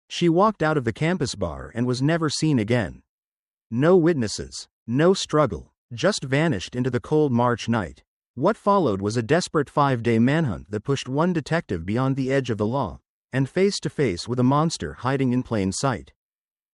She walked out of the campus bar and was never seen again. No witnesses, no struggle, just vanished into the cold March night. What followed was a desperate 5-day manhunt that pushed one detective beyond the edge of the law, and face to face with a monster hiding in plain sight.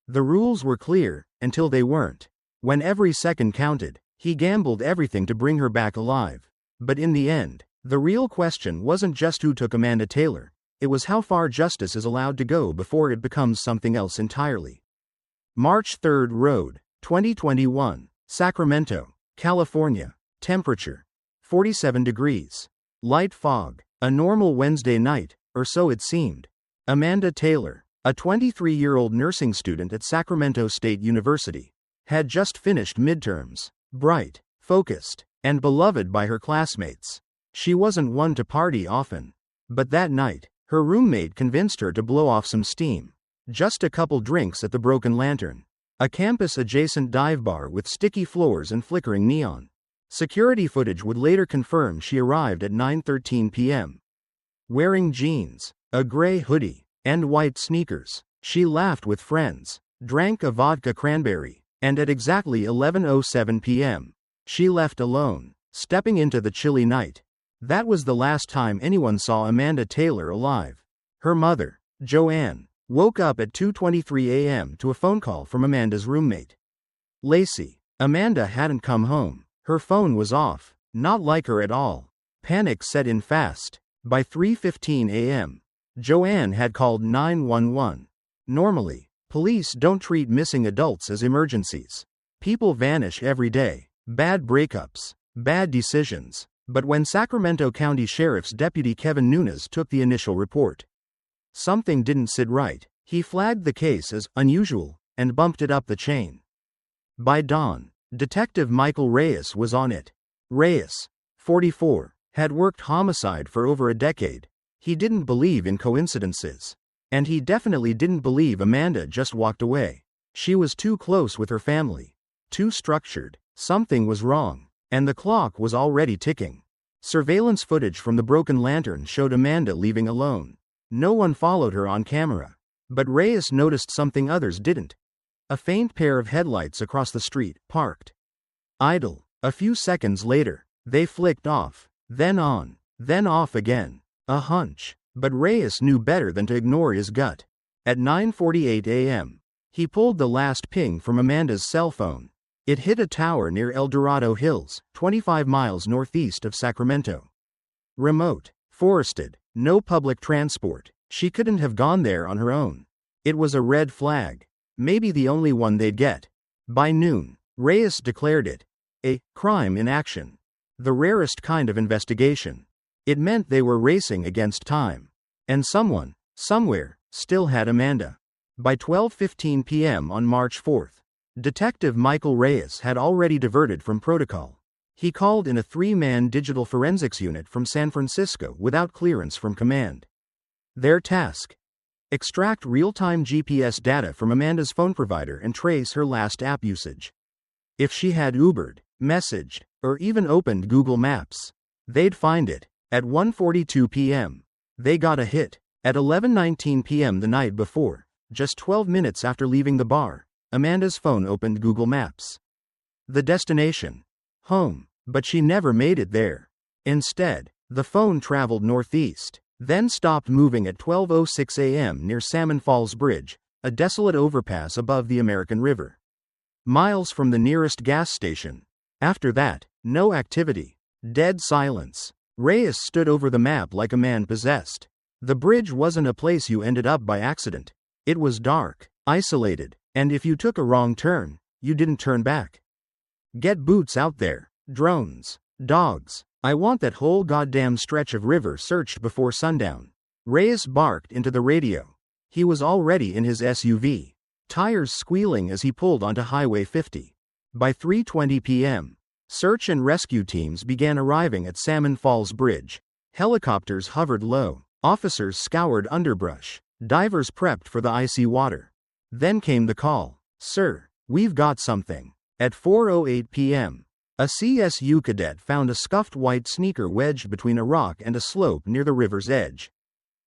The rules were clear, until they weren't. When every second counted, he gambled everything to bring her back alive. But in the end, the real question wasn't just who took Amanda Taylor, it was how far justice is allowed to go before it becomes something else entirely. March 3rd Road, 2021, Sacramento, California. Temperature, 47 degrees. Light fog. A normal Wednesday night, or so it seemed. Amanda Taylor, a 23-year-old nursing student at Sacramento State University, had just finished midterms. Bright, focused, and beloved by her classmates. She wasn't one to party often. But that night, her roommate convinced her to blow off some steam. Just a couple drinks at the Broken Lantern, a campus-adjacent dive bar with sticky floors and flickering neon. Security footage would later confirm she arrived at 9:13 p.m. Wearing jeans, a gray hoodie, and white sneakers. She laughed with friends, drank a vodka cranberry, and at exactly 11:07 p.m., she left alone, stepping into the chilly night. That was the last time anyone saw Amanda Taylor alive. Her mother, Joanne, woke up at 2:23 a.m. to a phone call from Amanda's roommate, Lacey. Amanda hadn't come home. Her phone was off, not like her at all. Panic set in fast. By 3:15 a.m., Joanne had called 911. Normally, police don't treat missing adults as emergencies. People vanish every day. Bad breakups, bad decisions. But when Sacramento County Sheriff's Deputy Kevin Nunes took the initial report, something didn't sit right. He flagged the case as unusual and bumped it up the chain. By dawn, Detective Michael Reyes was on it. Reyes, 44, had worked homicide for over a decade. He didn't believe in coincidences. And he definitely didn't believe Amanda just walked away. She was too close with her family. Too structured. Something was wrong. And the clock was already ticking. Surveillance footage from the Broken Lantern showed Amanda leaving alone. No one followed her on camera. But Reyes noticed something others didn't. A faint pair of headlights across the street, parked. Idle. A few seconds later, they flicked off, then on, then off again. A hunch. But Reyes knew better than to ignore his gut. At 9:48 a.m., he pulled the last ping from Amanda's cell phone. It hit a tower near El Dorado Hills, 25 miles northeast of Sacramento. Remote, forested, no public transport. She couldn't have gone there on her own. It was a red flag. Maybe the only one they'd get. By noon, Reyes declared it a crime in action. The rarest kind of investigation. It meant they were racing against time. And someone, somewhere, still had Amanda. By 12:15 p.m. on March 4th, Detective Michael Reyes had already diverted from protocol. He called in a 3-man digital forensics unit from San Francisco without clearance from command. Their task? Extract real-time GPS data from Amanda's phone provider and trace her last app usage. If she had Ubered, messaged, or even opened Google Maps, they'd find it. At 1:42 p.m., they got a hit. At 11:19 p.m. the night before, just 12 minutes after leaving the bar, Amanda's phone opened Google Maps. The destination? Home. But she never made it there. Instead, the phone traveled northeast, then stopped moving at 12:06 a.m. near Salmon Falls Bridge, a desolate overpass above the American River. Miles from the nearest gas station. After that, no activity. Dead silence. Reyes stood over the map like a man possessed. The bridge wasn't a place you ended up by accident. It was dark, isolated, and if you took a wrong turn, you didn't turn back. Get boots out there. Drones. Dogs. I want that whole goddamn stretch of river searched before sundown. Reyes barked into the radio. He was already in his SUV, tires squealing as he pulled onto Highway 50. By 3:20 p.m., search and rescue teams began arriving at Salmon Falls Bridge. Helicopters hovered low. Officers scoured underbrush. Divers prepped for the icy water. Then came the call. Sir, we've got something. At 4:08 p.m., a CSU cadet found a scuffed white sneaker wedged between a rock and a slope near the river's edge.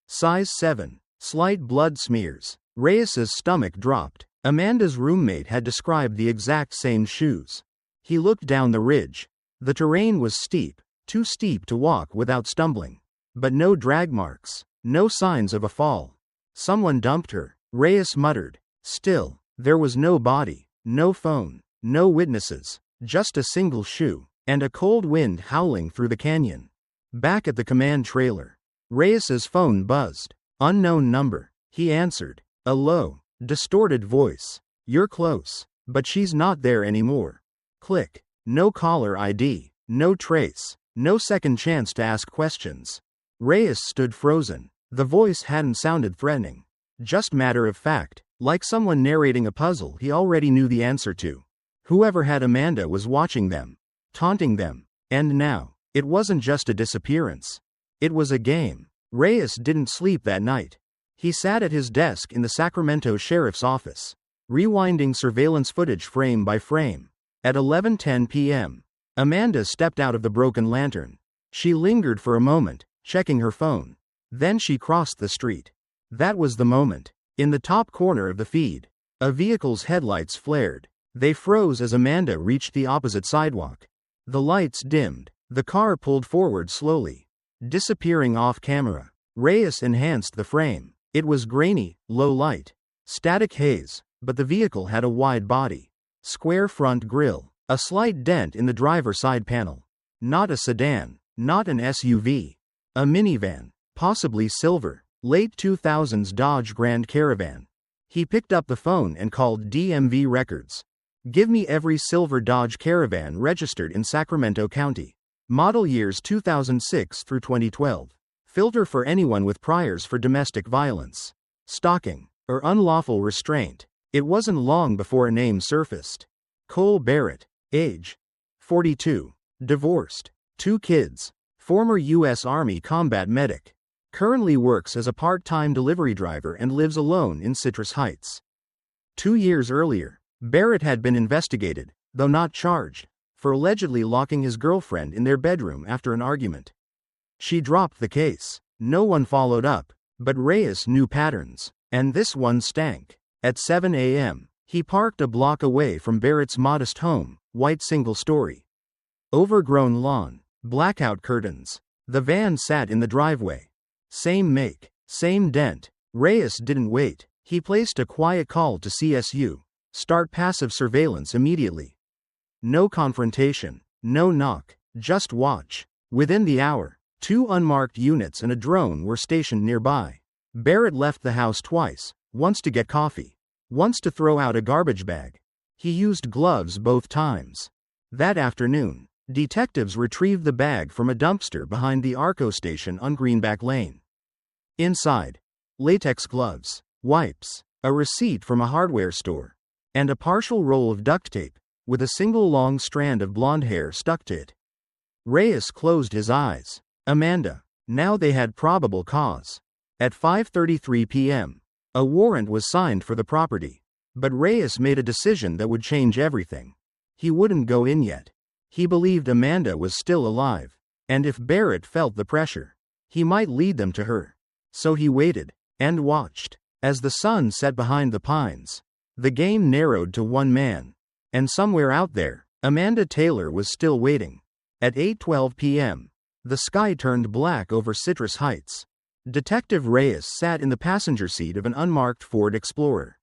Size 7. Slight blood smears. Reyes's stomach dropped. Amanda's roommate had described the exact same shoes. He looked down the ridge. The terrain was steep, too steep to walk without stumbling. But no drag marks, no signs of a fall. Someone dumped her, Reyes muttered. Still, there was no body, no phone, no witnesses, just a single shoe, and a cold wind howling through the canyon. Back at the command trailer, Reyes's phone buzzed. Unknown number. He answered. A low, distorted voice. You're close, but she's not there anymore. Click. No caller ID, no trace, no second chance to ask questions. Reyes stood frozen. The voice hadn't sounded threatening. Just matter of fact, like someone narrating a puzzle he already knew the answer to. Whoever had Amanda was watching them, taunting them. And now, it wasn't just a disappearance. It was a game. Reyes didn't sleep that night. He sat at his desk in the Sacramento Sheriff's Office, rewinding surveillance footage frame by frame. At 11:10 p.m., Amanda stepped out of the broken lantern. She lingered for a moment, checking her phone. Then she crossed the street. That was the moment. In the top corner of the feed, a vehicle's headlights flared. They froze as Amanda reached the opposite sidewalk. The lights dimmed. The car pulled forward slowly, disappearing off camera. Reyes enhanced the frame. It was grainy, low light, static haze, but the vehicle had a wide body, square front grille, a slight dent in the driver's side panel. Not a sedan, not an SUV. A minivan, possibly silver, late 2000s Dodge Grand Caravan. He picked up the phone and called DMV Records. Give me every silver Dodge Caravan registered in Sacramento County. Model years 2006 through 2012. Filter for anyone with priors for domestic violence, stalking, or unlawful restraint. It wasn't long before a name surfaced. Cole Barrett, age 42, divorced, 2 kids, former U.S. Army combat medic, currently works as a part-time delivery driver and lives alone in Citrus Heights. 2 years earlier, Barrett had been investigated, though not charged, for allegedly locking his girlfriend in their bedroom after an argument. She dropped the case. No one followed up, but Reyes knew patterns, and this one stank. At 7 a.m., he parked a block away from Barrett's modest home, white single-story. Overgrown lawn, blackout curtains. The van sat in the driveway. Same make, same dent. Reyes didn't wait. He placed a quiet call to CSU. Start passive surveillance immediately. No confrontation, no knock, just watch. Within the hour, 2 unmarked units and a drone were stationed nearby. Barrett left the house twice, once to get coffee, once to throw out a garbage bag. He used gloves both times. That afternoon, detectives retrieved the bag from a dumpster behind the Arco station on Greenback Lane. Inside, latex gloves, wipes, a receipt from a hardware store, and a partial roll of duct tape, with a single long strand of blonde hair stuck to it. Reyes closed his eyes. Amanda. Now they had probable cause. At 5:33 p.m., a warrant was signed for the property. But Reyes made a decision that would change everything. He wouldn't go in yet. He believed Amanda was still alive. And if Barrett felt the pressure, he might lead them to her. So he waited, and watched. As the sun set behind the pines, the game narrowed to one man. And somewhere out there, Amanda Taylor was still waiting. At 8:12 p.m., the sky turned black over Citrus Heights. Detective Reyes sat in the passenger seat of an unmarked Ford Explorer,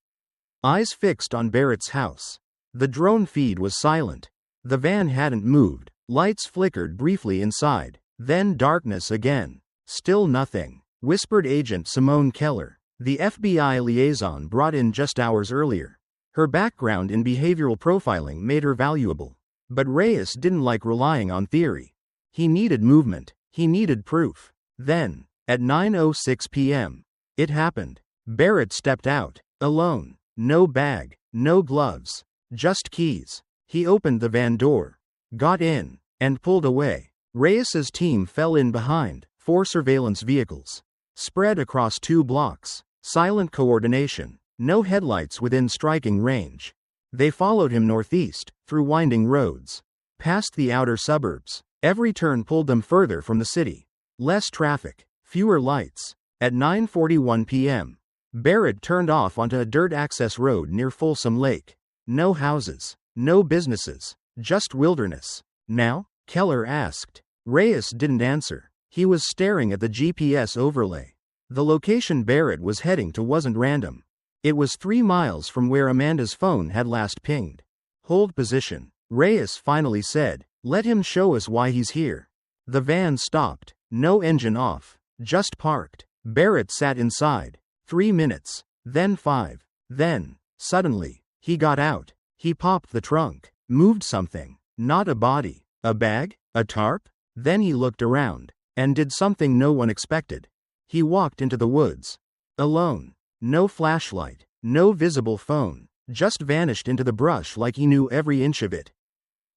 eyes fixed on Barrett's house. The drone feed was silent. The van hadn't moved. Lights flickered briefly inside. Then darkness again. Still nothing, whispered Agent Simone Keller, the FBI liaison brought in just hours earlier. Her background in behavioral profiling made her valuable. But Reyes didn't like relying on theory. He needed movement. He needed proof. Then, at 9:06 p.m., it happened. Barrett stepped out, alone. No bag, no gloves, just keys. He opened the van door, got in, and pulled away. Reyes's team fell in behind, 4 surveillance vehicles, spread across 2 blocks. Silent coordination, no headlights within striking range. They followed him northeast, through winding roads, past the outer suburbs. Every turn pulled them further from the city. Less traffic, fewer lights. At 9:41 p.m., Barrett turned off onto a dirt access road near Folsom Lake. No houses, no businesses, just wilderness. Now? Keller asked. Reyes didn't answer. He was staring at the GPS overlay. The location Barrett was heading to wasn't random. It was 3 miles from where Amanda's phone had last pinged. Hold position, Reyes finally said. Let him show us why he's here. The van stopped. No engine off. Just parked. Barrett sat inside. 3 minutes. Then 5. Then, suddenly, he got out. He popped the trunk. Moved something. Not a body. A bag? A tarp? Then he looked around. And did something no one expected. He walked into the woods. Alone. No flashlight. No visible phone. Just vanished into the brush like he knew every inch of it.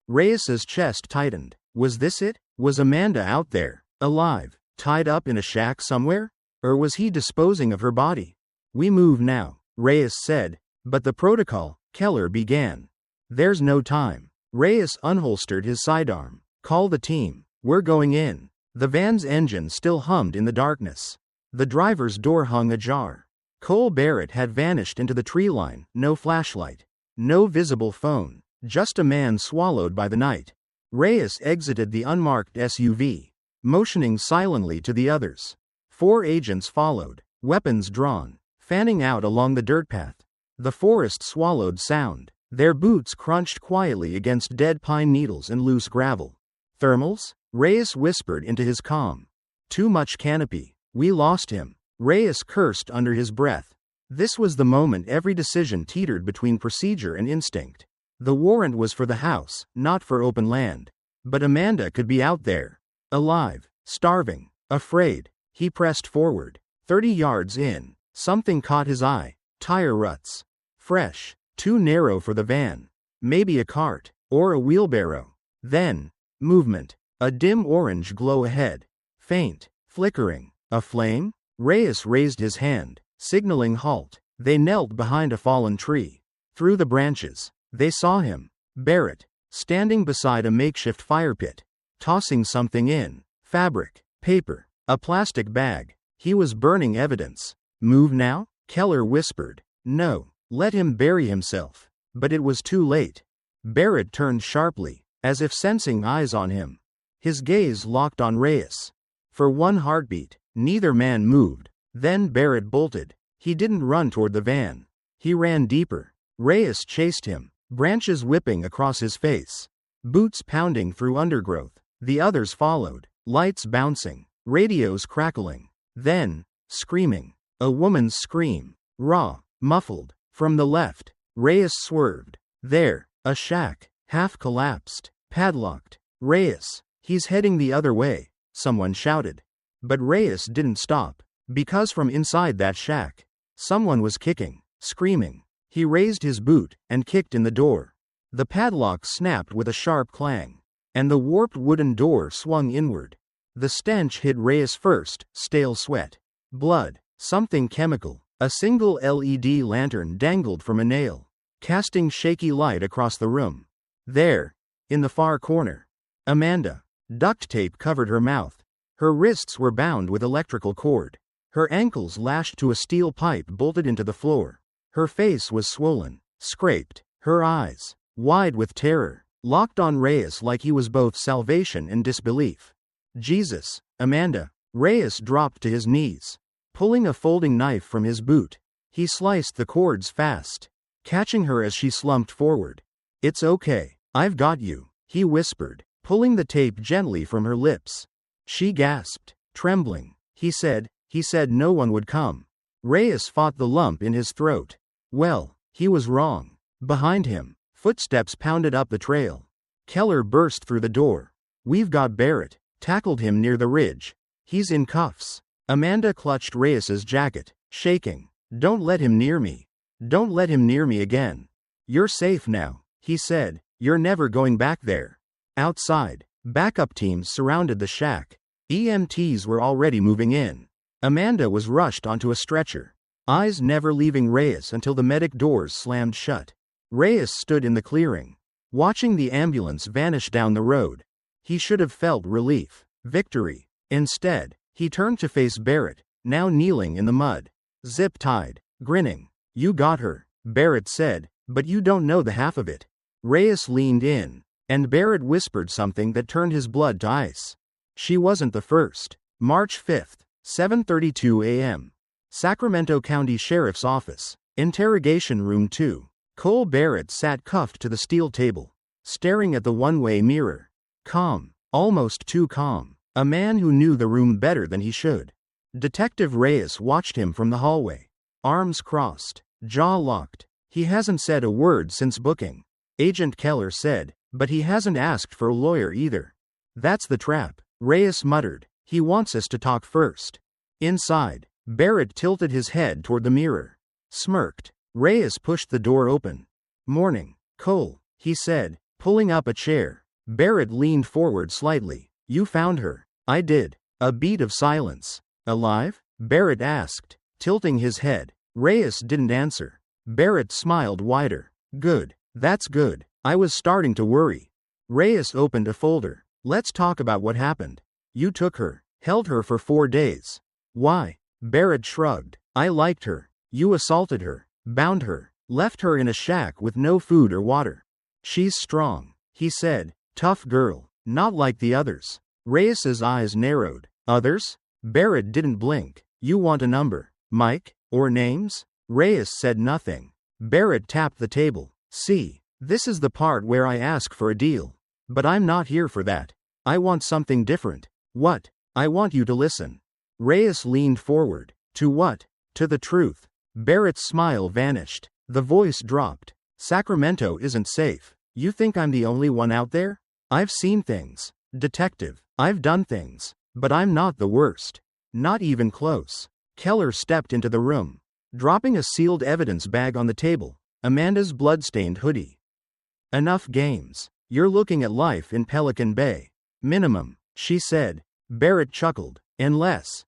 Reyes's chest tightened. Was this it? Was Amanda out there, alive, tied up in a shack somewhere? Or was he disposing of her body? We move now, Reyes said. But the protocol, Keller began. There's no time. Reyes unholstered his sidearm. Call the team. We're going in. The van's engine still hummed in the darkness. The driver's door hung ajar. Cole Barrett had vanished into the tree line. No flashlight. No visible phone. Just a man swallowed by the night. Reyes exited the unmarked SUV, motioning silently to the others. 4 agents followed, weapons drawn, fanning out along the dirt path. The forest swallowed sound. Their boots crunched quietly against dead pine needles and loose gravel. Thermals? Reyes whispered into his comm. Too much canopy. We lost him. Reyes cursed under his breath. This was the moment every decision teetered between procedure and instinct. The warrant was for the house, not for open land. But Amanda could be out there. Alive, starving, afraid. He pressed forward. 30 yards in, something caught his eye. Tire ruts. Fresh, too narrow for the van. Maybe a cart, or a wheelbarrow. Then, movement. A dim orange glow ahead. Faint, flickering. A flame? Reyes raised his hand, signaling halt. They knelt behind a fallen tree. Through the branches, they saw him, Barrett, standing beside a makeshift fire pit, tossing something in. Fabric, paper, a plastic bag. He was burning evidence. Move now? Keller whispered. No, let him bury himself. But it was too late. Barrett turned sharply, as if sensing eyes on him. His gaze locked on Reyes. For one heartbeat, neither man moved. Then Barrett bolted. He didn't run toward the van. He ran deeper. Reyes chased him. Branches whipping across his face. Boots pounding through undergrowth. The others followed. Lights bouncing. Radios crackling. Then, screaming. A woman's scream. Raw, muffled. From the left. Reyes swerved. There, a shack. Half collapsed. Padlocked. Reyes, he's heading the other way, someone shouted. But Reyes didn't stop. Because from inside that shack, someone was kicking, screaming. He raised his boot and kicked in the door. The padlock snapped with a sharp clang, and the warped wooden door swung inward. The stench hit Reyes first, stale sweat. Blood, something chemical. A single LED lantern dangled from a nail, casting shaky light across the room. There, in the far corner, Amanda. Duct tape covered her mouth. Her wrists were bound with electrical cord. Her ankles lashed to a steel pipe bolted into the floor. Her face was swollen, scraped, her eyes, wide with terror, locked on Reyes like he was both salvation and disbelief. Jesus, Amanda. Reyes dropped to his knees. Pulling a folding knife from his boot, he sliced the cords fast, catching her as she slumped forward. It's okay, I've got you, he whispered, pulling the tape gently from her lips. She gasped, trembling. He said no one would come. Reyes fought the lump in his throat. Well, he was wrong. Behind him, footsteps pounded up the trail. Keller burst through the door. We've got Barrett. Tackled him near the ridge. He's in cuffs. Amanda clutched Reyes's jacket, shaking. Don't let him near me. Don't let him near me again. You're safe now, he said. You're never going back there. Outside, backup teams surrounded the shack. EMTs were already moving in. Amanda was rushed onto a stretcher, eyes never leaving Reyes until the medic doors slammed shut. Reyes stood in the clearing, watching the ambulance vanish down the road. He should have felt relief, victory. Instead, he turned to face Barrett, now kneeling in the mud, zip-tied, Grinning. You got her, Barrett said, but you don't know the half of it. Reyes leaned in, and Barrett whispered something that turned his blood to ice. She wasn't the first. March 5th, 7:32 a.m. Sacramento County Sheriff's Office. Interrogation Room 2. Cole Barrett sat cuffed to the steel table, staring at the one-way mirror. Calm. Almost too calm. A man who knew the room better than he should. Detective Reyes watched him from the hallway. Arms crossed. Jaw locked. He hasn't said a word since booking. Agent Keller said, but he hasn't asked for a lawyer either. That's the trap, Reyes muttered. He wants us to talk first. Inside, Barrett tilted his head toward the mirror. Smirked. Reyes pushed the door open. Morning, Cole, he said, pulling up a chair. Barrett leaned forward slightly. You found her. I did. A beat of silence. Alive? Barrett asked, tilting his head. Reyes didn't answer. Barrett smiled wider. Good. That's good. I was starting to worry. Reyes opened a folder. Let's talk about what happened. You took her, held her for 4 days. Why? Barrett shrugged. I liked her. You assaulted her, bound her, left her in a shack with no food or water. She's strong, he said. Tough girl, not like the others. Reyes's eyes narrowed. Others? Barrett didn't blink. You want a number, Mike, or names? Reyes said nothing. Barrett tapped the table. See, this is the part where I ask for a deal. But I'm not here for that. I want something different. What? I want you to listen. Reyes leaned forward. To what? To the truth. Barrett's smile vanished. The voice dropped. Sacramento isn't safe. You think I'm the only one out there? I've seen things. Detective, I've done things. But I'm not the worst. Not even close. Keller stepped into the room, dropping a sealed evidence bag on the table. Amanda's blood-stained hoodie. Enough games. You're looking at life in Pelican Bay. Minimum, she said. Barrett chuckled. Unless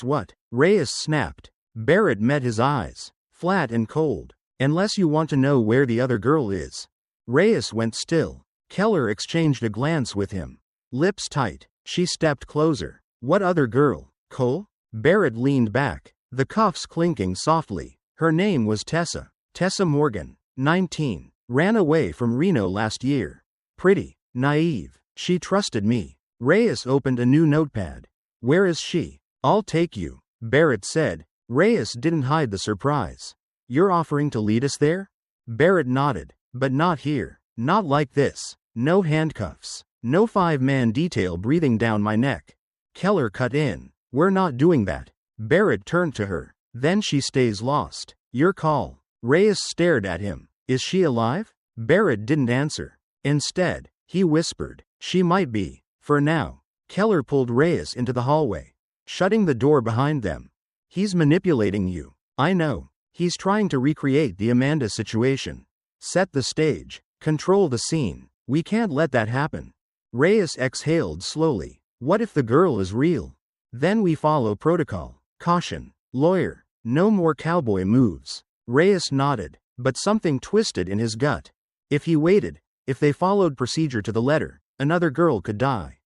what? Reyes snapped. Barrett met his eyes, flat and cold. Unless you want to know where the other girl is. Reyes went still. Keller exchanged a glance with him. Lips tight. She stepped closer. What other girl, Cole? Barrett leaned back, the cuffs clinking softly. Her name was Tessa. Tessa Morgan, 19. Ran away from Reno last year. Pretty, naive. She trusted me. Reyes opened a new notepad. Where is she? I'll take you, Barrett said. Reyes didn't hide the surprise. You're offering to lead us there? Barrett nodded. But not here. Not like this. No handcuffs. No 5-man detail breathing down my neck. Keller cut in. We're not doing that. Barrett turned to her. Then she stays lost. Your call. Reyes stared at him. Is she alive? Barrett didn't answer. Instead, he whispered. She might be. For now. Keller pulled Reyes into the hallway, shutting the door behind them. He's manipulating you. I know. He's trying to recreate the Amanda situation. Set the stage. Control the scene. We can't let that happen. Reyes exhaled slowly. What if the girl is real? Then we follow protocol. Caution. Lawyer. No more cowboy moves. Reyes nodded, but something twisted in his gut. If he waited, if they followed procedure to the letter, another girl could die.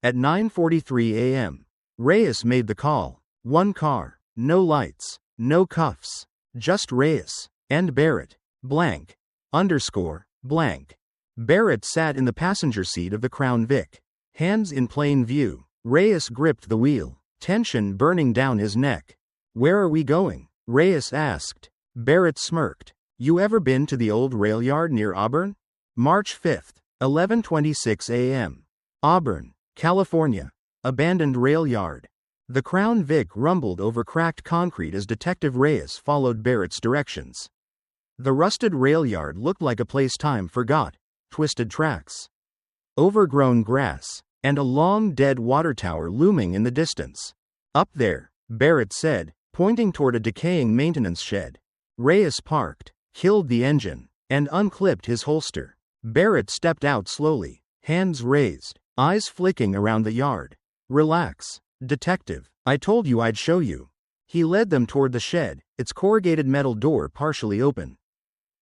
At 9:43 a.m., Reyes made the call. One car. No lights. No cuffs. Just Reyes. And Barrett. Blank. Underscore. Blank. Barrett sat in the passenger seat of the Crown Vic. Hands in plain view. Reyes gripped the wheel. Tension burning down his neck. Where are we going? Reyes asked. Barrett smirked. You ever been to the old rail yard near Auburn? March 5th, 11:26 a.m. Auburn, California. Abandoned rail yard. The Crown Vic rumbled over cracked concrete as Detective Reyes followed Barrett's directions. The rusted rail yard looked like a place time forgot. Twisted tracks, overgrown grass, and a long dead water tower looming in the distance. Up there, Barrett said, pointing toward a decaying maintenance shed. Reyes parked, killed the engine, and unclipped his holster. Barrett stepped out slowly, hands raised, eyes flicking around the yard. Relax, detective. I told you I'd show you. He led them toward the shed, its corrugated metal door partially open.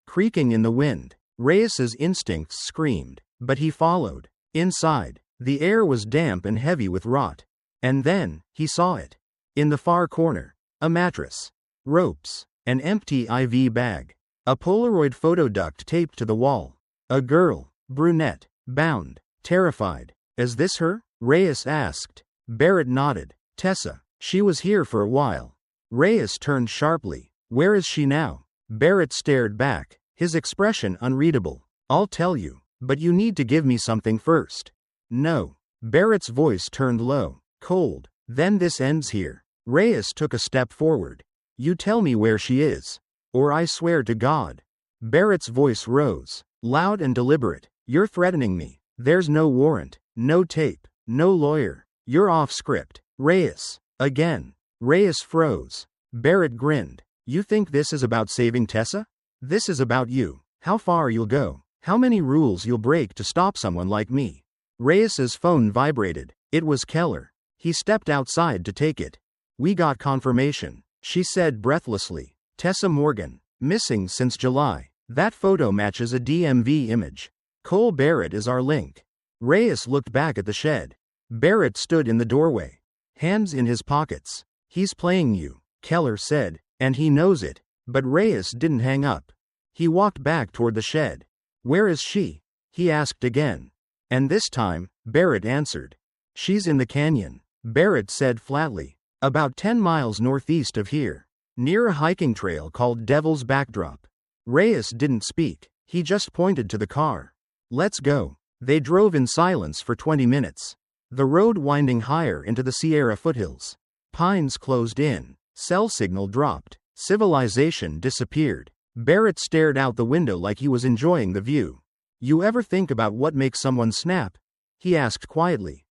Creaking in the wind, Reyes's instincts screamed, but he followed. Inside, the air was damp and heavy with rot. And then, he saw it. In the far corner, a mattress. Ropes. An empty IV bag. A Polaroid photo duct taped to the wall. A girl, brunette, bound, terrified. Is this her? Reyes asked. Barrett nodded. Tessa. She was here for a while. Reyes turned sharply. Where is she now? Barrett stared back, his expression unreadable. I'll tell you, but you need to give me something first. No. Barrett's voice turned low, cold. Then this ends here. Reyes took a step forward. You tell me where she is, or I swear to God. Barrett's voice rose, loud and deliberate. You're threatening me. There's no warrant, no tape, no lawyer. You're off script. Reyes. Again. Reyes froze. Barrett grinned. You think this is about saving Tessa? This is about you. How far you'll go. How many rules you'll break to stop someone like me. Reyes's phone vibrated. It was Keller. He stepped outside to take it. We got confirmation, she said breathlessly. Tessa Morgan. Missing since July. That photo matches a DMV image. Cole Barrett is our link. Reyes looked back at the shed. Barrett stood in the doorway, hands in his pockets. He's playing you, Keller said, and he knows it. But Reyes didn't hang up. He walked back toward the shed. Where is she? He asked again. And this time, Barrett answered. She's in the canyon, Barrett said flatly. About 10 miles northeast of here, near a hiking trail called Devil's Backdrop. Reyes didn't speak. He just pointed to the car. Let's go. They drove in silence for 20 minutes. The road winding higher into the Sierra foothills. Pines closed in. Cell signal dropped. Civilization disappeared. Barrett stared out the window like he was enjoying the view. You ever think about what makes someone snap? He asked quietly.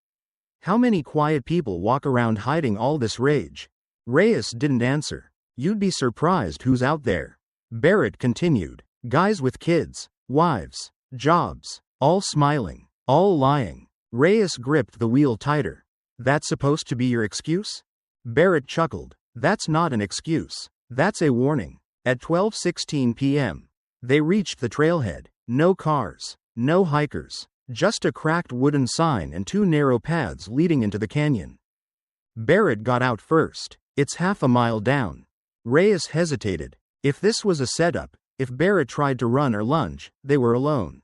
How many quiet people walk around hiding all this rage? Reyes didn't answer. You'd be surprised who's out there. Barrett continued. Guys with kids, wives, jobs, all smiling, all lying. Reyes gripped the wheel tighter. That's supposed to be your excuse? Barrett chuckled. That's not an excuse. That's a warning. At 12:16 p.m., they reached the trailhead. No cars, no hikers, just a cracked wooden sign and 2 narrow paths leading into the canyon. Barrett got out first. It's half a mile down. Reyes hesitated. If this was a setup, if Barrett tried to run or lunge, they were alone.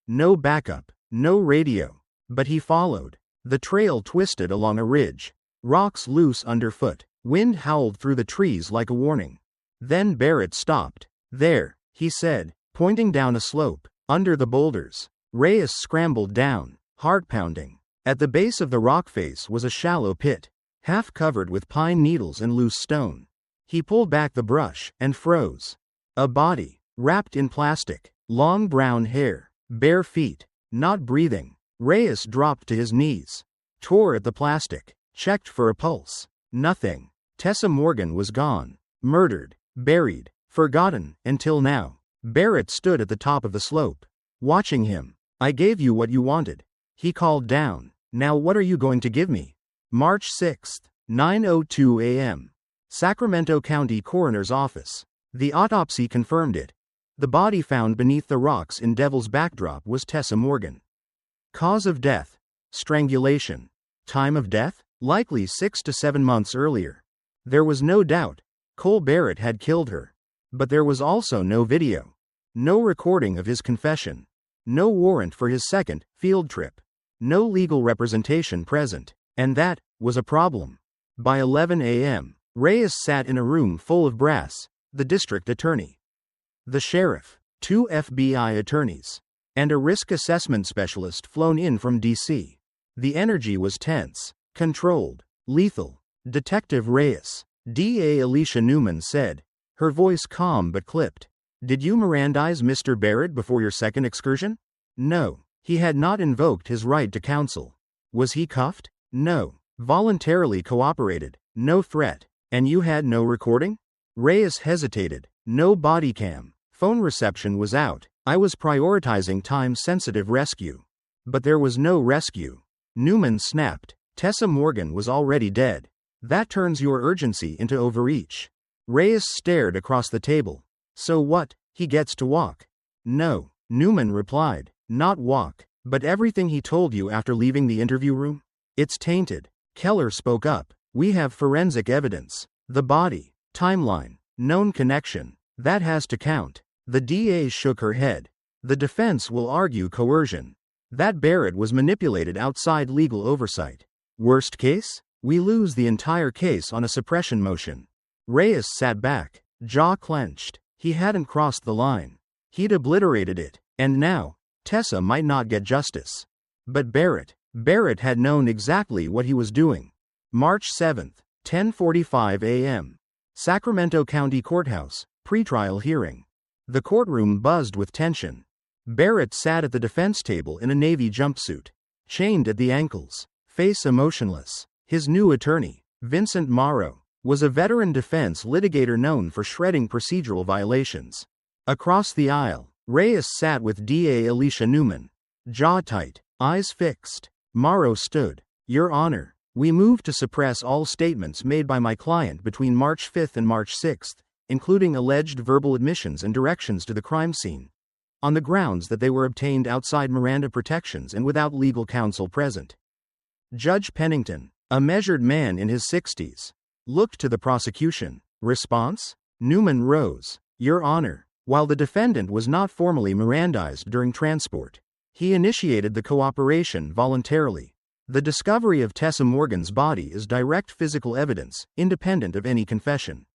No backup, no radio. But he followed. The trail twisted along a ridge. Rocks loose underfoot. Wind howled through the trees like a warning. Then Barrett stopped. There, he said, pointing down a slope, under the boulders. Reyes scrambled down, heart pounding. At the base of the rock face was a shallow pit, half covered with pine needles and loose stone. He pulled back the brush and froze. A body, wrapped in plastic, long brown hair, bare feet, not breathing. Reyes dropped to his knees, tore at the plastic, checked for a pulse. Nothing. Tessa Morgan was gone, murdered, buried, forgotten, until now. Barrett stood at the top of the slope, watching him. I gave you what you wanted. He called down. Now what are you going to give me? March 6, 9:02 a.m. Sacramento County Coroner's Office. The autopsy confirmed it. The body found beneath the rocks in Devil's Backdrop was Tessa Morgan. Cause of death: strangulation. Time of death: likely 6 to 7 months earlier. There was no doubt. Cole Barrett had killed her. But there was also no video. No recording of his confession. No warrant for his second field trip. No legal representation present. And that was a problem. By 11 a.m., Reyes sat in a room full of brass: the district attorney, the sheriff, 2 FBI attorneys, and a risk assessment specialist flown in from D.C. The energy was tense, controlled, lethal. Detective Reyes, D.A. Alicia Newman said, her voice calm but clipped. Did you Mirandize Mr. Barrett before your second excursion? No. He had not invoked his right to counsel. Was he cuffed? No. Voluntarily cooperated. No threat. And you had no recording? Reyes hesitated. No body cam. Phone reception was out. I was prioritizing time-sensitive rescue. But there was no rescue. Newman snapped. Tessa Morgan was already dead. That turns your urgency into overreach. Reyes stared across the table. So what? He gets to walk. No, Newman replied. Not walk, but everything he told you after leaving the interview room? It's tainted. Keller spoke up. We have forensic evidence. The body, timeline, Known connection. That has to count. The DA shook her head. The defense will argue coercion. That Barrett was manipulated outside legal oversight. Worst case? We lose the entire case on a suppression motion. Reyes sat back, jaw clenched. He hadn't crossed the line. He'd obliterated it, and now, Tessa might not get justice. But Barrett had known exactly what he was doing. March 7, 10:45 a.m. Sacramento County Courthouse, pretrial hearing. The courtroom buzzed with tension. Barrett sat at the defense table in a navy jumpsuit, chained at the ankles, face emotionless. His new attorney, Vincent Morrow, was a veteran defense litigator known for shredding procedural violations. Across the aisle, Reyes sat with DA Alicia Newman, jaw tight, eyes fixed. Morrow stood. Your Honor, we move to suppress all statements made by my client between March 5 and March 6, including alleged verbal admissions and directions to the crime scene, on the grounds that they were obtained outside Miranda protections and without legal counsel present. Judge Pennington, a measured man in his 60s, looked to the prosecution. Response? Newman rose. Your Honor, while the defendant was not formally Mirandized during transport, he initiated the cooperation voluntarily. The discovery of Tessa Morgan's body is direct physical evidence, independent of any confession.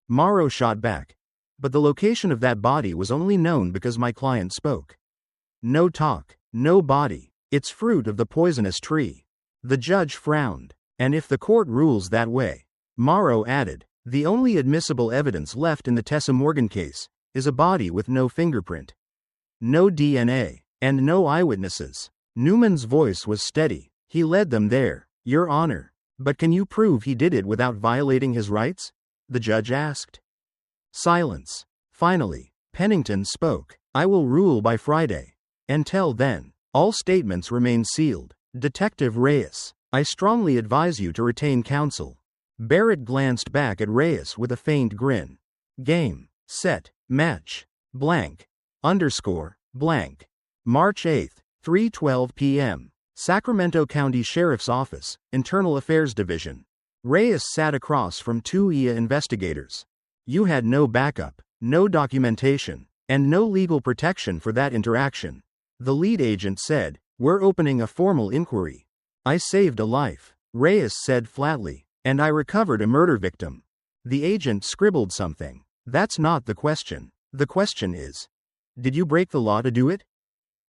Morrow shot back. But the location of that body was only known because my client spoke. No talk, no body. It's fruit of the poisonous tree. The judge frowned. And if the court rules that way, Morrow added, the only admissible evidence left in the Tessa Morgan case is a body with no fingerprint, no DNA, and no eyewitnesses. Newman's voice was steady. He led them there. Your Honor, but can you prove he did it without violating his rights? The judge asked. Silence. Finally, Pennington spoke. I will rule by Friday. Until then, all statements remain sealed. Detective Reyes, I strongly advise you to retain counsel. Barrett glanced back at Reyes with a faint grin. Game, set, match, blank, underscore, blank. March 8, 3:12 p.m. Sacramento County Sheriff's Office, Internal Affairs Division. Reyes sat across from two IA investigators. You had no backup, no documentation, and no legal protection for that interaction. The lead agent said, we're opening a formal inquiry. I saved a life, Reyes said flatly, and I recovered a murder victim. The agent scribbled something. That's not the question. The question is, did you break the law to do it?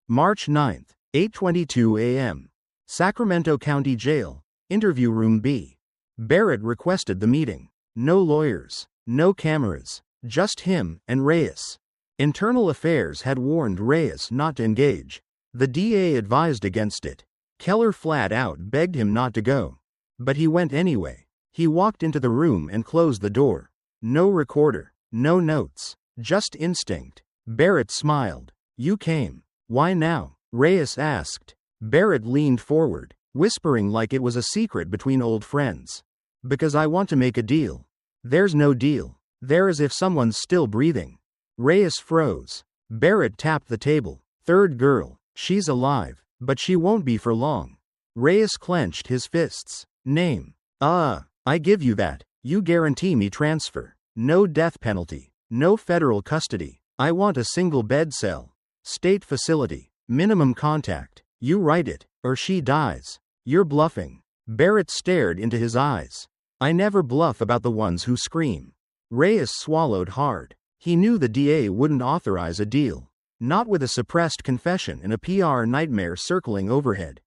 March 9, 8:22 a.m. Sacramento County Jail, Interview Room B. Barrett requested the meeting. No lawyers, no cameras, just him and Reyes. Internal Affairs had warned Reyes not to engage. The DA advised against it. Keller flat out begged him not to go. But he went anyway. He walked into the room and closed the door. No recorder, no notes, just instinct. Barrett smiled. You came. Why now? Reyes asked. Barrett leaned forward, whispering like it was a secret between old friends. Because I want to make a deal. There's no deal. There as if someone's still breathing. Reyes froze. Barrett tapped the table. Third girl. She's alive, but she won't be for long. Reyes clenched his fists. Name. I give you that. You guarantee me transfer. No death penalty. No federal custody. I want a single bed cell. State facility. Minimum contact. You write it, or she dies. You're bluffing. Barrett stared into his eyes. I never bluff about the ones who scream. Reyes swallowed hard. He knew the DA wouldn't authorize a deal. Not with a suppressed confession and a PR nightmare circling overhead.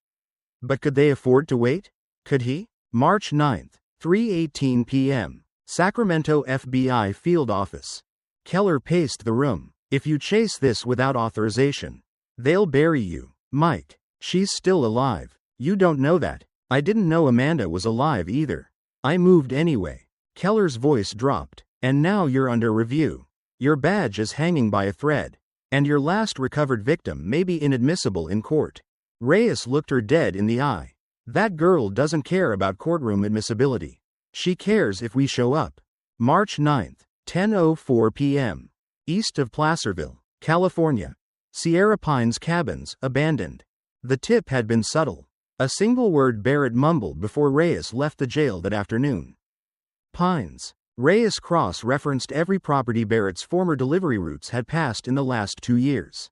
But could they afford to wait? Could he? March 9, 3:18 p.m. Sacramento FBI Field Office. Keller paced the room. If you chase this without authorization, they'll bury you. Mike, she's still alive. You don't know that. I didn't know Amanda was alive either. I moved anyway. Keller's voice dropped. And now you're under review. Your badge is hanging by a thread. And your last recovered victim may be inadmissible in court. Reyes looked her dead in the eye. That girl doesn't care about courtroom admissibility. She cares if we show up. March 9, 10:04 p.m. East of Placerville, California. Sierra Pines Cabins, abandoned. The tip had been subtle. A single word Barrett mumbled before Reyes left the jail that afternoon. Pines. Reyes cross-referenced every property Barrett's former delivery routes had passed in the last 2 years.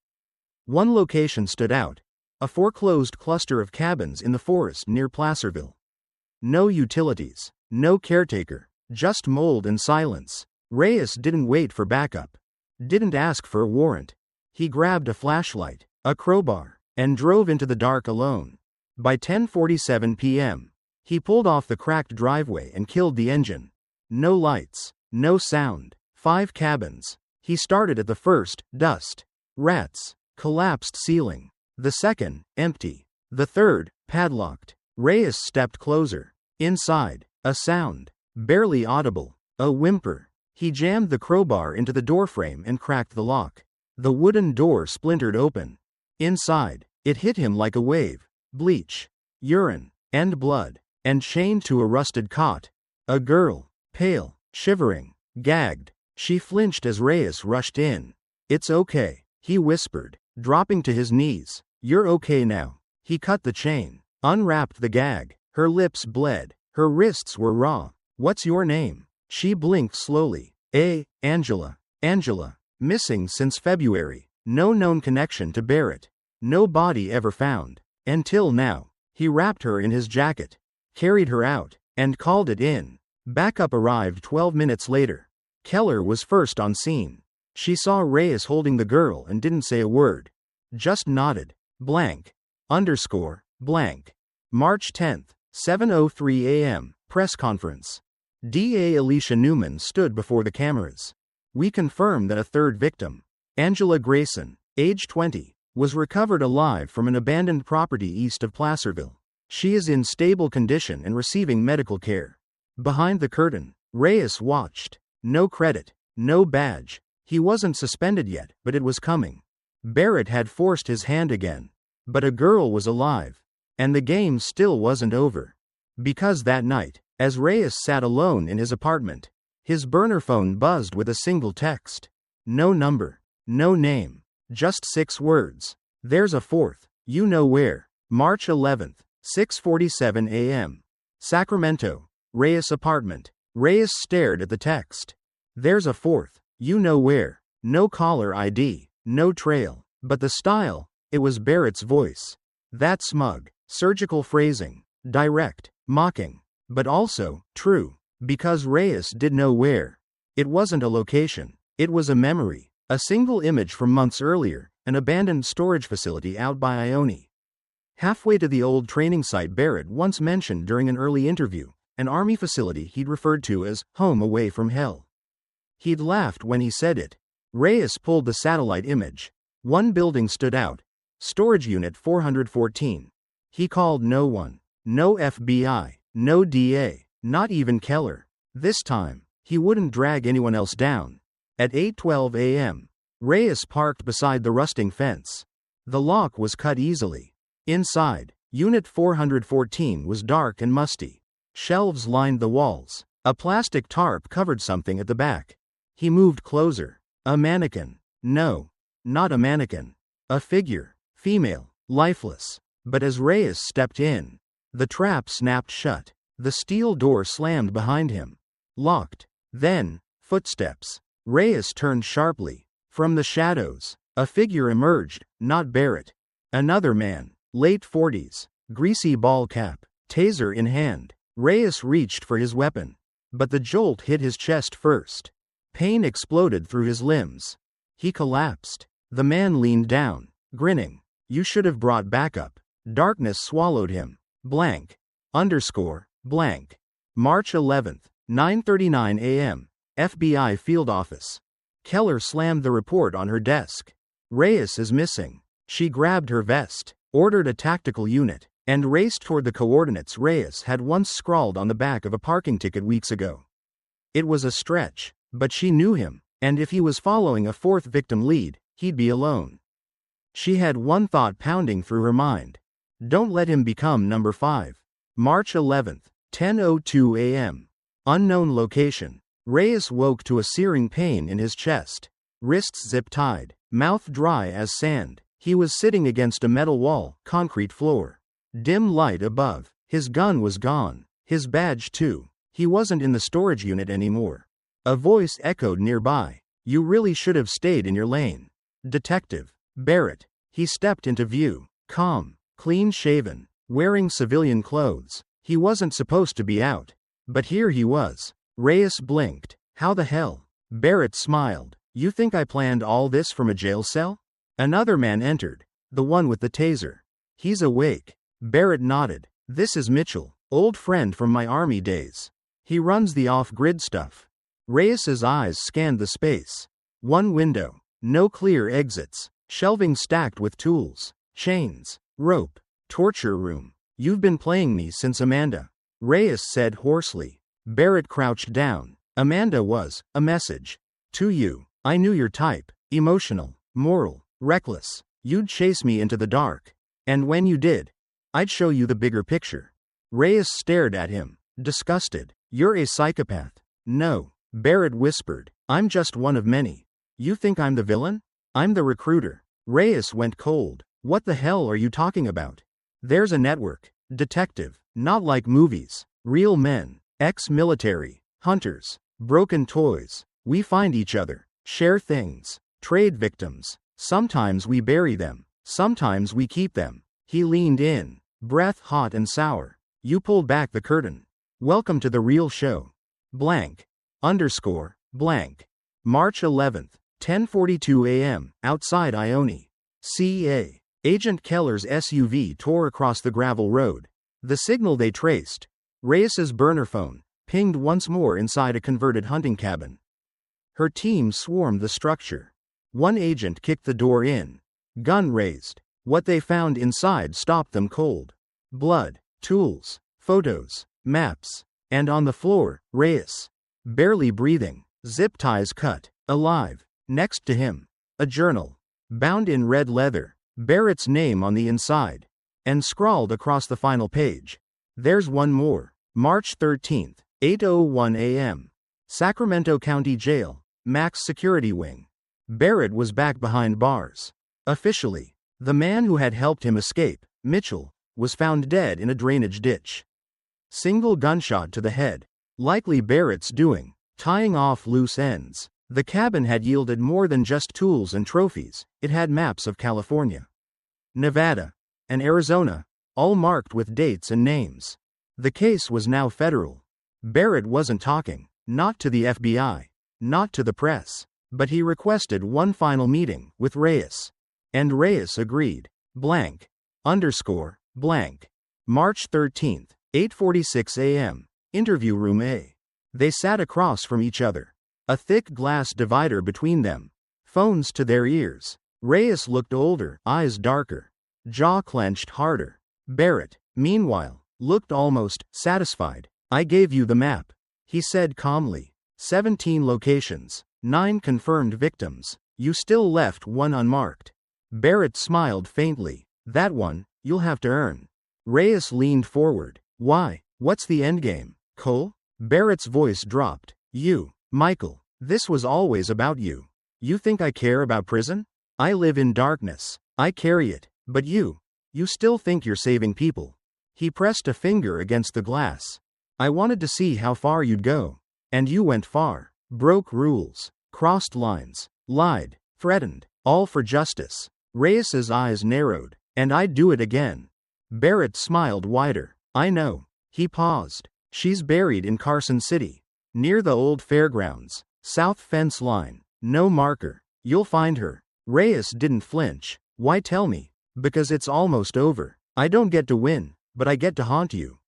One location stood out: a foreclosed cluster of cabins in the forest near Placerville. No utilities, no caretaker, just mold and silence. Reyes didn't wait for backup. Didn't ask for a warrant. He grabbed a flashlight, a crowbar, and drove into the dark alone. By 10:47 p.m., he pulled off the cracked driveway and killed the engine. No lights, no sound. 5 cabins. He started at the first: dust, rats, collapsed ceiling. The second, empty. The third, padlocked. Reyes stepped closer. Inside, a sound, barely audible, a whimper. He jammed the crowbar into the doorframe and cracked the lock. The wooden door splintered open. Inside, it hit him like a wave: bleach, urine, and blood. And chained to a rusted cot, a girl, pale, shivering, gagged. She flinched as Reyes rushed in. "It's okay," he whispered, dropping to his knees. "You're okay now." He cut the chain, unwrapped the gag. Her lips bled. Her wrists were raw. "What's your name?" She blinked slowly. Angela. Angela. Missing since February. No known connection to Barrett. No body ever found. Until now. He wrapped her in his jacket, carried her out, and called it in. Backup arrived 12 minutes later. Keller was first on scene. She saw Reyes holding the girl and didn't say a word. Just nodded. Blank. Blank. March 10th, 7:03 a.m., press conference. DA Alicia Newman stood before the cameras. "We confirm that a third victim, Angela Grayson, age 20, was recovered alive from an abandoned property east of Placerville. She is in stable condition and receiving medical care." Behind the curtain, Reyes watched. No credit, no badge. He wasn't suspended yet, but it was coming. Barrett had forced his hand again. But a girl was alive. And the game still wasn't over. Because that night, as Reyes sat alone in his apartment, his burner phone buzzed with a single text. No number, no name, just 6 words. "There's a fourth. You know where." March 11th, 6:47 a.m. Sacramento. Reyes apartment. Reyes stared at the text. "There's a fourth. You know where." No caller ID, no trail. But the style, it was Barrett's voice. That smug, surgical phrasing. Direct, mocking. But also, true. Because Reyes did know where. It wasn't a location. It was a memory. A single image from months earlier, an abandoned storage facility out by Ione. Halfway to the old training site Barrett once mentioned during an early interview, an army facility he'd referred to as home away from hell. He'd laughed when he said it. Reyes pulled the satellite image. One building stood out. Storage Unit 414. He called no one. No FBI. No DA. Not even Keller. This time, he wouldn't drag anyone else down. At 8:12 a.m., Reyes parked beside the rusting fence. The lock was cut easily. Inside, Unit 414 was dark and musty. Shelves lined the walls. A plastic tarp covered something at the back. He moved closer. A mannequin. No, not a mannequin. A figure. Female. Lifeless. But as Reyes stepped in, the trap snapped shut. The steel door slammed behind him. Locked. Then, footsteps. Reyes turned sharply. From the shadows, a figure emerged, not Barrett. Another man, late 40s, greasy ball cap, taser in hand. Reyes reached for his weapon. But the jolt hit his chest first. Pain exploded through his limbs. He collapsed. The man leaned down, grinning. "You should have brought backup." Darkness swallowed him. Blank. Blank. March 11th, 9:39 a.m., FBI field office. Keller slammed the report on her desk. "Reyes is missing." She grabbed her vest, ordered a tactical unit, and raced toward the coordinates Reyes had once scrawled on the back of a parking ticket weeks ago. It was a stretch, but she knew him, and if he was following a fourth victim lead, he'd be alone. She had one thought pounding through her mind. Don't let him become number 5. March 11th, 10:02 a.m. Unknown location. Reyes woke to a searing pain in his chest. Wrists zip-tied, mouth dry as sand. He was sitting against a metal wall, concrete floor. Dim light above. His gun was gone. His badge too. He wasn't in the storage unit anymore. A voice echoed nearby. You really should have stayed in your lane. Detective Barrett. He stepped into view. Calm, clean-shaven, wearing civilian clothes. He wasn't supposed to be out. But here he was. Reyes blinked. How the hell? Barrett smiled. You think I planned all this from a jail cell? Another man entered. The one with the taser. He's awake. Barrett nodded. This is Mitchell, old friend from my army days. He runs the off-grid stuff. Reyes's eyes scanned the space. One window. No clear exits. Shelving stacked with tools. Chains. Rope. Torture room. You've been playing me since Amanda. Reyes said hoarsely. Barrett crouched down. Amanda was a message. To you. I knew your type. Emotional. Moral. Reckless. You'd chase me into the dark. And when you did, I'd show you the bigger picture. Reyes stared at him, disgusted. You're a psychopath. No. Barrett whispered. I'm just one of many. You think I'm the villain? I'm the recruiter. Reyes went cold. What the hell are you talking about? There's a network. Detective. Not like movies. Real men. Ex-military. Hunters. Broken toys. We find each other. Share things. Trade victims. Sometimes we bury them. Sometimes we keep them. He leaned in. Breath hot and sour. You pulled back the curtain. Welcome to the real show. Blank. Underscore. Blank. March 11th. 10:42 a.m. Outside Ione. CA. Agent Keller's SUV tore across the gravel road. The signal they traced. Reyes's burner phone. Pinged once more inside a converted hunting cabin. Her team swarmed the structure. One agent kicked the door in. Gun raised. What they found inside stopped them cold. Blood, tools, photos, maps. And on the floor, Reyes. Barely breathing. Zip ties cut. Alive. Next to him. A journal. Bound in red leather. Barrett's name on the inside. And scrawled across the final page. There's one more. March 13th. 8:01 a.m. Sacramento County Jail. Max Security Wing. Barrett was back behind bars. Officially. The man who had helped him escape, Mitchell, was found dead in a drainage ditch. Single gunshot to the head. Likely Barrett's doing, tying off loose ends. The cabin had yielded more than just tools and trophies. It had maps of California, Nevada, and Arizona, all marked with dates and names. The case was now federal. Barrett wasn't talking, not to the FBI, not to the press, but he requested one final meeting with Reyes. And Reyes agreed. Blank. Underscore. Blank. March 13th, 8:46 a.m. Interview room A. They sat across from each other. A thick glass divider between them. Phones to their ears. Reyes looked older, eyes darker. Jaw clenched harder. Barrett, meanwhile, looked almost satisfied. I gave you the map, he said calmly. 17 locations, 9 confirmed victims. You still left one unmarked. Barrett smiled faintly. That one, you'll have to earn. Reyes leaned forward. Why? What's the endgame, Cole? Barrett's voice dropped. You, Michael. This was always about you. You think I care about prison? I live in darkness. I carry it. But you still think you're saving people. He pressed a finger against the glass. I wanted to see how far you'd go. And you went far. Broke rules. Crossed lines. Lied. Threatened. All for justice. Reyes's eyes narrowed. And I'd do it again. Barrett smiled wider. I know. He paused. She's buried in Carson City. Near the old fairgrounds. South fence line. No marker. You'll find her. Reyes didn't flinch. Why tell me? Because it's almost over. I don't get to win, but I get to haunt you.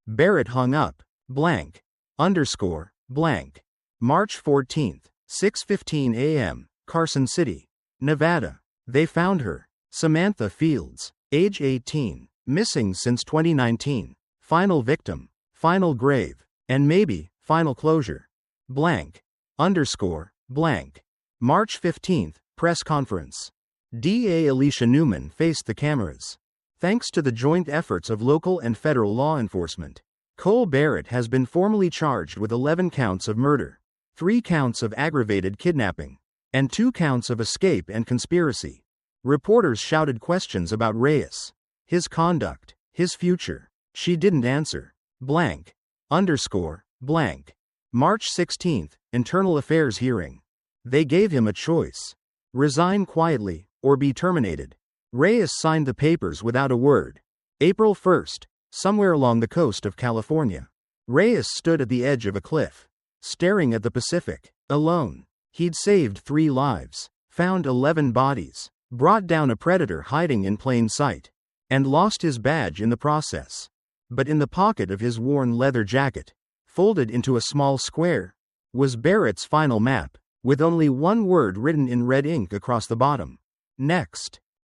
Barrett hung up. Blank. Underscore. Blank. March 14th. 6:15 a.m. Carson City, Nevada. They found her. Samantha Fields. Age 18. Missing since 2019. Final victim. Final grave. And maybe, final closure. Blank. Underscore. Blank. March 15th. Press conference. DA Alicia Newman faced the cameras. Thanks to the joint efforts of local and federal law enforcement, Cole Barrett has been formally charged with 11 counts of murder, 3 counts of aggravated kidnapping, and 2 counts of escape and conspiracy. Reporters shouted questions about Reyes, his conduct, his future. She didn't answer. Blank. Underscore. Blank. March 16th, Internal Affairs hearing. They gave him a choice: resign quietly, or be terminated. Reyes signed the papers without a word. April 1st, somewhere along the coast of California. Reyes stood at the edge of a cliff, staring at the Pacific, alone. He'd saved 3 lives, found 11 bodies, brought down a predator hiding in plain sight, and lost his badge in the process. But in the pocket of his worn leather jacket, folded into a small square, was Barrett's final map, with only one word written in red ink across the bottom: next.